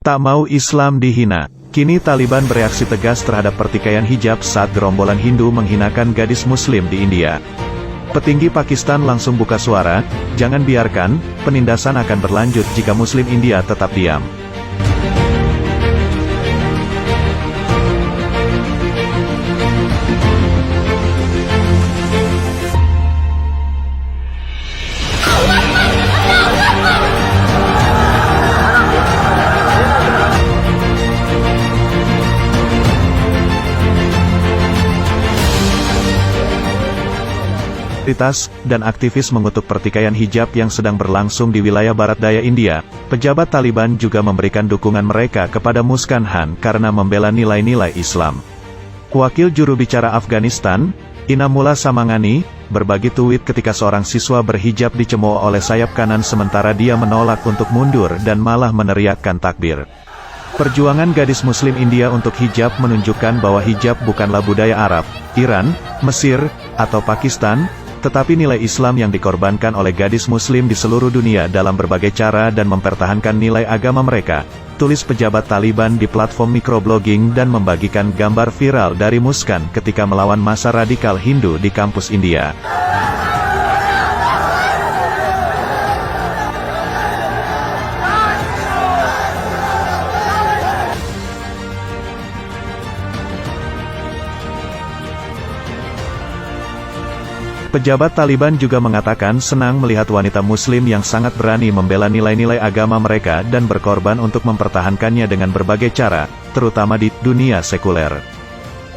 Tak mau Islam dihina. Kini Taliban bereaksi tegas terhadap pertikaian hijab saat gerombolan Hindu menghinakan gadis Muslim di India. Petinggi Pakistan langsung buka suara, jangan biarkan, penindasan akan berlanjut jika Muslim India tetap diam. Dan aktivis mengutuk pertikaian hijab yang sedang berlangsung di wilayah barat daya India. Pejabat Taliban juga memberikan dukungan mereka kepada Muskan Khan karena membela nilai-nilai Islam. Wakil juru bicara Afghanistan, Inamullah Samangani, berbagi tweet ketika seorang siswa berhijab dicemooh oleh sayap kanan sementara dia menolak untuk mundur dan malah meneriakkan takbir. Perjuangan gadis Muslim India untuk hijab menunjukkan bahwa hijab bukanlah budaya Arab, Iran, Mesir, atau Pakistan, tetapi nilai Islam yang dikorbankan oleh gadis Muslim di seluruh dunia dalam berbagai cara dan mempertahankan nilai agama mereka, tulis pejabat Taliban di platform microblogging dan membagikan gambar viral dari Muskan ketika melawan massa radikal Hindu di kampus India. Pejabat Taliban juga mengatakan senang melihat wanita Muslim yang sangat berani membela nilai-nilai agama mereka dan berkorban untuk mempertahankannya dengan berbagai cara, terutama di dunia sekuler.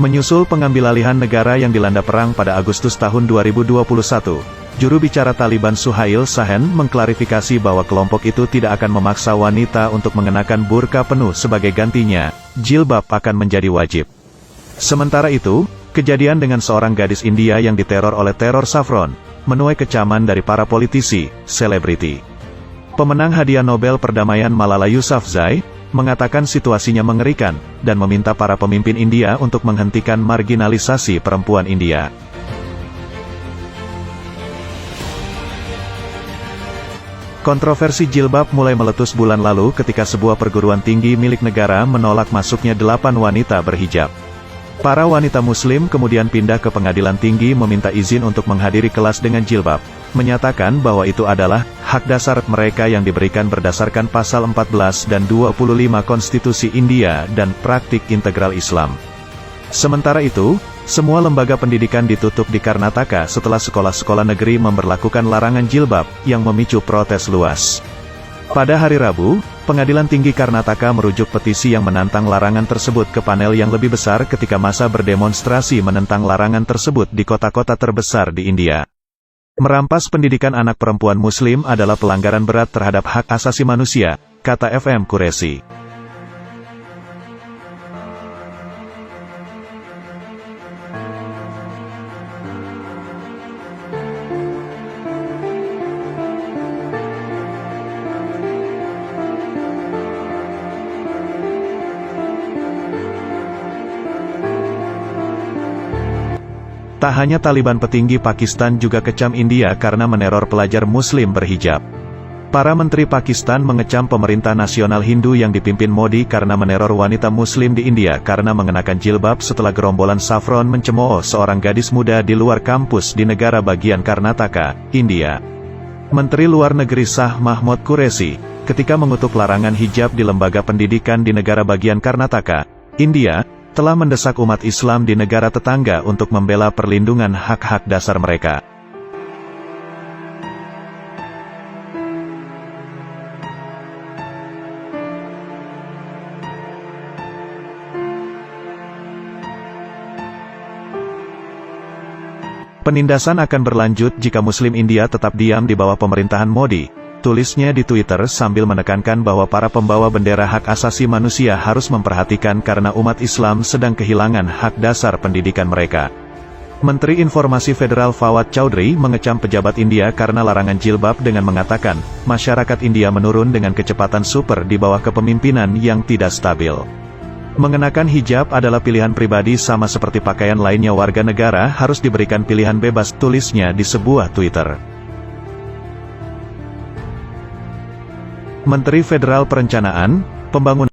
Menyusul pengambilalihan negara yang dilanda perang pada Agustus tahun 2021, juru bicara Taliban Suhail Shaheen mengklarifikasi bahwa kelompok itu tidak akan memaksa wanita untuk mengenakan burka penuh sebagai gantinya, jilbab akan menjadi wajib. Sementara itu, kejadian dengan seorang gadis India yang diteror oleh teror saffron, menuai kecaman dari para politisi, selebriti. Pemenang hadiah Nobel Perdamaian Malala Yousafzai, mengatakan situasinya mengerikan, dan meminta para pemimpin India untuk menghentikan marginalisasi perempuan India. Kontroversi jilbab mulai meletus bulan lalu ketika sebuah perguruan tinggi milik negara menolak masuknya 8 wanita berhijab. Para wanita Muslim kemudian pindah ke pengadilan tinggi meminta izin untuk menghadiri kelas dengan jilbab, menyatakan bahwa itu adalah hak dasar mereka yang diberikan berdasarkan pasal 14 dan 25 Konstitusi India dan praktik integral Islam. Sementara itu, semua lembaga pendidikan ditutup di Karnataka setelah sekolah-sekolah negeri memberlakukan larangan jilbab, yang memicu protes luas. Pada hari Rabu, Pengadilan Tinggi Karnataka merujuk petisi yang menantang larangan tersebut ke panel yang lebih besar ketika massa berdemonstrasi menentang larangan tersebut di kota-kota terbesar di India. Merampas pendidikan anak perempuan Muslim adalah pelanggaran berat terhadap hak asasi manusia, kata FM Qureshi. Tak hanya Taliban, petinggi Pakistan juga kecam India karena meneror pelajar Muslim berhijab. Para menteri Pakistan mengecam pemerintah nasional Hindu yang dipimpin Modi karena meneror wanita Muslim di India karena mengenakan jilbab setelah gerombolan saffron mencemooh seorang gadis muda di luar kampus di negara bagian Karnataka, India. Menteri Luar Negeri Shah Mahmud Qureshi, ketika mengutuk larangan hijab di lembaga pendidikan di negara bagian Karnataka, India, telah mendesak umat Islam di negara tetangga untuk membela perlindungan hak-hak dasar mereka. Penindasan akan berlanjut jika Muslim India tetap diam di bawah pemerintahan Modi, tulisnya di Twitter sambil menekankan bahwa para pembawa bendera hak asasi manusia harus memperhatikan karena umat Islam sedang kehilangan hak dasar pendidikan mereka. Menteri Informasi Federal Fawad Chaudhry mengecam pejabat India karena larangan jilbab dengan mengatakan, masyarakat India menurun dengan kecepatan super di bawah kepemimpinan yang tidak stabil. Mengenakan hijab adalah pilihan pribadi sama seperti pakaian lainnya, warga negara harus diberikan pilihan bebas, tulisnya di sebuah Twitter. Menteri Federal Perencanaan, Pembangunan